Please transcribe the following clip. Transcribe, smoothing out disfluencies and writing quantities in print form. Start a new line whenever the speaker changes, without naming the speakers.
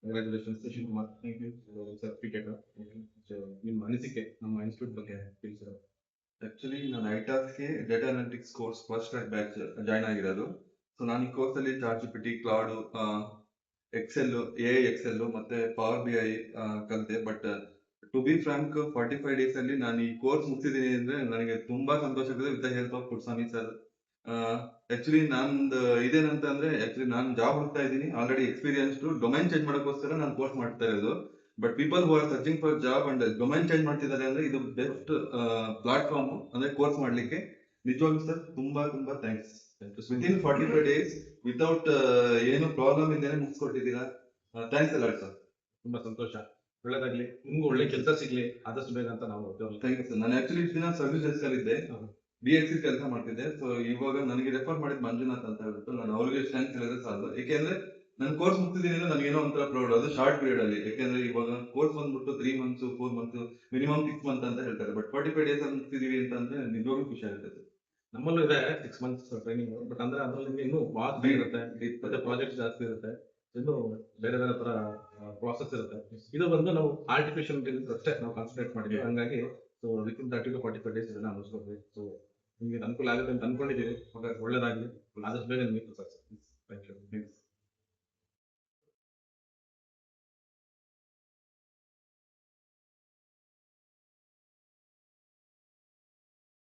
Congratulations Shivakumar. Thank you certificate. ನಿಮ್ಮ ಅನಿಸಿಕೆ ನಮ್ಮ ಇನ್ಸ್ಟಿಟ್ಯೂಟ್ ಬಗ್ಗೆ ತಿಳಿಸಿರೋ.
ಆಕ್ಚುಲಿ ನಾನು ಐಟಾಸ್ಗೆ data analytics course first batch join ಆಗಿರೋದು. ಸೊ ನಾನು ಈ ಕೋರ್ಸ್ ಅಲ್ಲಿ ChatGPT, Claude, Excel, Excel ಮತ್ತೆ ಪವರ್ ಬಿ ಐ ಕಲಿತೆ. But to be frank 45 days ಅಲ್ಲಿ ನಾನು ಈ ಕೋರ್ಸ್ ಮುಗಿಸಿದ್ದೀನಿ ಅಂದ್ರೆ ನನಗೆ ತುಂಬಾ ಸಂತೋಷ ಆಗಿದೆ. With the help of Puttaswamy sir. Actually ನಂದು ಇದೇನಂತ ಅಂದ್ರೆ ಆಕ್ಚುಲಿ ನಾನು ಜಾಬ್ ಹುಡುಕ್ತಾ ಇದ್ದೀನಿ, ಆಲ್ರೆಡಿ ಎಕ್ಸ್ಪೀರಿಯನ್ಸ್ಡ್. ಡೊಮೈನ್ ಚೇಂಜ್ ಮಾಡೋಕ್ಕೋಸ್ಕರ ನಾನು ಕೋರ್ಸ್ ಮಾಡ್ತಾ ಇರೋದು. But people who are searching for job and domain change ಮಾಡ್ತಿದ್ದಾರೆ ಅಂದ್ರೆ ಇದು ಬೆಸ್ಟ್ ಪ್ಲಾಟ್ಫಾರ್ಮ್ ಅಂದ್ರೆ ಕೋರ್ಸ್ ಮಾಡ್ಲಿಕ್ಕೆ. ನಿಜವಾಗ್ಲೂ ಸರ್ ತುಂಬಾ ತುಂಬಾ ಥ್ಯಾಂಕ್ಸ್. ವಿತಿನ್ 45 days ವಿತೌಟ್ ಏನು ಪ್ರಾಬ್ಲಮ್ ಇದ್ದೇನೆ ಮುಗಿಸ್ಕೊಟ್ಟಿದ್ದೀರಾ. ಥ್ಯಾಂಕ್ಸ್ ಅಲ್ಲ ಸರ್.
ತುಂಬಾ ಸಂತೋಷ. ಒಳ್ಳೇದಾಗ್ಲಿ, ನಿಮ್ಗೂ ಒಳ್ಳೆ ಕೆಲಸ ಸಿಗ್ಲಿ ಆದಷ್ಟು ಬೇಗ ಅಂತ ನಾವು
ಥ್ಯಾಂಕ್ ಯು ಸರ್. ನಾನು ಆಕ್ಚುಲಿ ಇಷ್ಟು ದಿನ ಸರ್ವಿಸ್ ಡೆಸ್ಕ್ ಅಲ್ಲಿ ಇದ್ದೆ, BXC ಕೆಲಸ ಮಾಡ್ತಿದ್ದೆ. ಸೊ ಇವಾಗ ನನಗೆ ರೆಫರ್ ಮಾಡಿದ್ ಮಂಜುನಾಥ್ ಅಂತ ಹೇಳ್ಬಿಟ್ಟು ನಾನು ಅವ್ರಿಗೆ ಥ್ಯಾಂಕ್ಸ್ ಹೇಳಿದ್ರೆ ಸಾಕು. ಯಾಕೆಂದ್ರೆ ನಾನು ಕೋರ್ಸ್ ಮುಗಿಸಿದ್ದೀನಿ ಅಂದ್ರೆ ನನಗೆ ಏನೋ ಒಂಥರ ಪ್ರೌಡ್. ಅದು ಶಾರ್ಟ್ ಪೀರಿಯಡ್ ಅಲ್ಲಿ. ಯಾಕೆಂದ್ರೆ ಇವಾಗ ಕೋರ್ಸ್ ಬಂದ್ಬಿಟ್ಟು 3 months 4 months ಮಿನಿಮಮ್ 6 months ಅಂತ ಹೇಳ್ತಾರೆ. ಬಟ್ 45 days ಅಲ್ಲಿ ಮುಗಿಸಿದೀವಿ ಅಂತಂದ್ರೆ ನಿಜವಾಗ್ಲೂ ಖುಷಿ ಆಗುತ್ತೆ.
ನಮ್ಮಲ್ಲೂ ಇದೆ 6 months ಟ್ರೈನಿಂಗ್. ಬಟ್ ಅಂದ್ರೆ ಅದ್ರಲ್ಲಿ ಇನ್ನೂ ವಾಸ್ಟ್ ಇರುತ್ತೆ, ಮತ್ತೆ ಪ್ರಾಜೆಕ್ಟ್ ಜಾಸ್ತಿ ಇರುತ್ತೆ, ಇನ್ನು ಬೇರೆ ಬೇರೆ ತರ ಪ್ರಾಸೆಸ್ ಇರುತ್ತೆ. ಇದು ಬಂದು ನಾವು ಆರ್ಟಿಫಿಷಿಯಲ್ ಇಂಟೆಲಿಜೆನ್ಸ್ ಅಷ್ಟೇ ನಾವು ಕಾನ್ಸಂಟ್ರೇಟ್ ಮಾಡಿದ್ವಿ. ಹಂಗಾಗಿ ಸೊ ವಿತಿನ್ 30 to 45 days ಇದನ್ನ ಮುಗಿಸ್ಕೊಡ್ತೀವಿ. ಸೊ ನಿಮಗೆ ಅನುಕೂಲ ಆಗುತ್ತೆ ಅಂತ ಅನ್ಕೊಂಡಿದ್ದೀವಿ. ಒಳ್ಳೇದಾಗ್ಲಿ, ಆದಷ್ಟು ಬೇಗ ನಿಮಗೆ ಸಕ್ಸಸ್. Thank you.